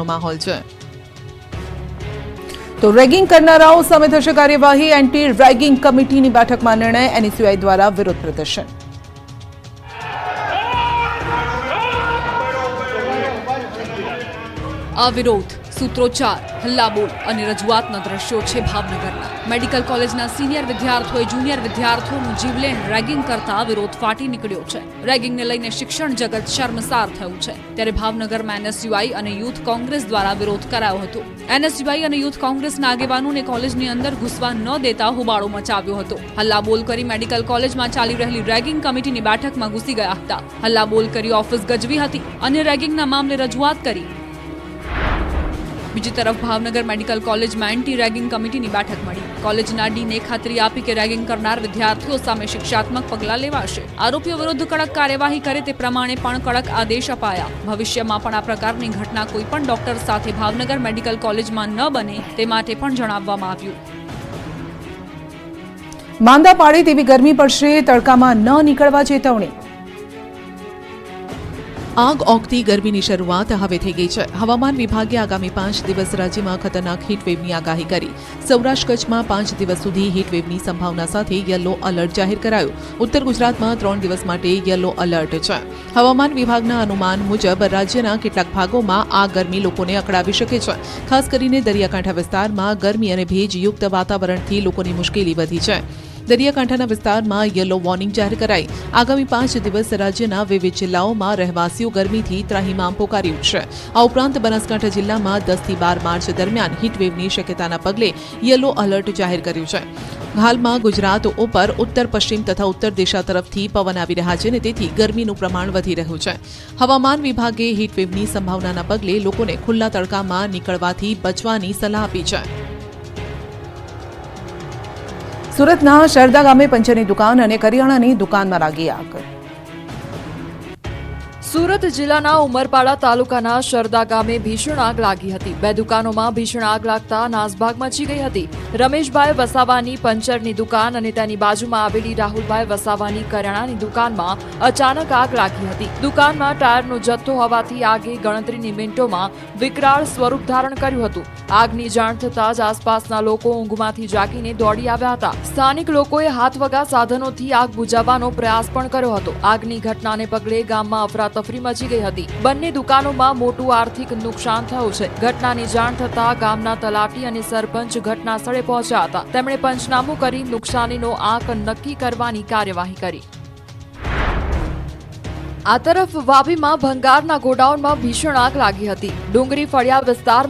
માહોલ છે। તો રેગિંગ કરનારાઓ સામે થશે કાર્યવાહી। એન્ટી રેગિંગ કમિટીની બેઠકમાં નિર્ણય। એનએસયુઆઈ દ્વારા વિરોધ પ્રદર્શન। આ વિરોધ સૂત્રોચ્ચાર, હલ્લાબોલ અને રજૂઆતના દ્રશ્યો છે ભાવનગરના। મેડિકલ કોલેજના સિનિયર વિદ્યાર્થીઓએ જુનિયર વિદ્યાર્થીઓનું જીવલેણ રેગિંગ કરતા વિરોધ ફાટી નીકળ્યો છે। રેગિંગને લઈને શિક્ષણ જગત શર્મસાર થયું છે, ત્યારે ભાવનગરમાં એનએસયુઆઈ અને યુથ કોંગ્રેસ દ્વારા વિરોધ કરાયો હતો। એનએસયુઆઈ અને યુથ કોંગ્રેસના આગેવાનોને કોલેજની અંદર ઘૂસવા ન દેતા હોબાળો મચાવ્યો હતો। હલ્લાબોલ કરી મેડિકલ કોલેજમાં ચાલી રહેલી રેગિંગ કમિટીની બેઠકમાં ઘૂસી ગયા હતા। હલ્લાબોલ કરી ઓફિસ ગજવી હતી અને રેગિંગના મામલે રજૂઆત કરી। બીજી તરફ ભાવનગર મેડિકલ કોલેજમાં એન્ટી રેગિંગ કમિટીની બેઠક મળી। કોલેજના ડીને ખાતરી આપી કે રેગિંગ કરનાર વિદ્યાર્થીઓ સામે શિક્ષાત્મક પગલાં લેવાશે। આરોપીઓ વિરુદ્ધ કડક કાર્યવાહી કરે તે પ્રમાણે પણ કડક આદેશ અપાયા। ભવિષ્યમાં પણ આ પ્રકારની ઘટના કોઈ પણ ડોક્ટર સાથે ભાવનગર મેડિકલ કોલેજમાં ન બને તે માટે પણ જણાવવામાં આવ્યું। માંદા પાડે તેવી ગરમી પડશે, તડકામાં ન નીકળવા ચેતવણી। આગ ઓગતી ગરમીની શરૂઆત હવે થઈ ગઈ છે। હવામાન વિભાગે આગામી 5 દિવસ રાજ્યમાં ખતરનાક હીટવેવની આગાહી કરી। સૌરાષ્ટ્ર કચ્છમાં 5 દિવસ સુધી હીટવેવની સંભાવના સાથે યલો એલર્ટ જાહેર કરાયું। ઉત્તર ગુજરાતમાં 3 દિવસ માટે યલો એલર્ટ છે। હવામાન વિભાગના અનુમાન મુજબ રાજ્યના કેટલાક ભાગોમાં આ ગરમી લોકોને અકળાવી શકે છે। ખાસ કરીને દરિયાકાંઠા વિસ્તારમાં ગરમી અને ભેજયુક્ત વાતાવરણથી લોકોની મુશ્કેલી વધી છે। દરિયાકાંઠાના વિસ્તારમાં યલો વોર્નિંગ જાહેર કરાઈ। આગામી 5 દિવસ રાજ્યના વિવિધ જિલ્લાઓમાં રહેવાસીઓ ગરમીથી ત્રાહિમામ પોકારી ઉઠશે। આ ઉપરાંત બનાસકાંઠા જિલ્લામાં 10 થી 12 માર્ચ દરમિયાન હીટવેવની શક્યતાના પગલે યલો એલર્ટ જાહેર કર્યું છે। હાલમાં ગુજરાત ઉપર ઉત્તર પશ્ચિમ તથા ઉત્તર દિશા તરફથી પવન આવી રહ્યા છે અને તેથી ગરમીનું પ્રમાણ વધી રહ્યું છે। હવામાન વિભાગે હીટવેવની સંભાવનાના પગલે લોકોને ખુલ્લા તડકામાં નીકળવાથી બચવાની સલાહ આપી છે। સુરતના શરદા ગામે પંચરની દુકાન અને કરિયાણાની દુકાનમાં લાગી આગ। સુરત જિલ્લાના ઉમરપાડા તાલુકાના શરદા ગામે ભીષણ આગ લાગી હતી। 2 દુકાનોમાં ભીષણ આગ લાગતા નાસભાગ મચી ગઈ હતી। રમેશભાઈ વસાવાની પંચરની દુકાન અને તેની બાજુમાં આવેલી રાહુલભાઈ વસાવાની કરિયાણાની દુકાનમાં અચાનક આગ લાગી હતી। દુકાનમાં ટાયરનો જથ્થો હોવાથી આગે ગણતરીની મિનિટોમાં વિકરાળ સ્વરૂપ ધારણ કર્યું હતું। આગની જાણ થતાં જ આસપાસના લોકો ઊંઘમાંથી જાગીને દોડી આવ્યા હતા। સ્થાનિક લોકોએ હાથવગા સાધનોથી આગ બુઝાવવાનો પ્રયાસ પણ કર્યો હતો। આગની ઘટનાને પગલે ગામમાં અફરાતફરી મચી ગઈ હતી। બંને દુકાનોમાં મોટું આર્થિક નુકસાન થયું છે। ઘટનાની જાણ થતાં ગામના તલાટી અને સરપંચ ઘટના સ્થળે પહોંચ્યા હતા। તેમણે પંચનામું કરી નુકસાનીનો આંક નક્કી કરવાની કાર્યવાહી કરી। આ તરફ વાપીમાં ભંગારના ગોડાઉનમાં ભીષણ આગ લાગી હતી। ડુંગરી ફળિયા વિસ્તાર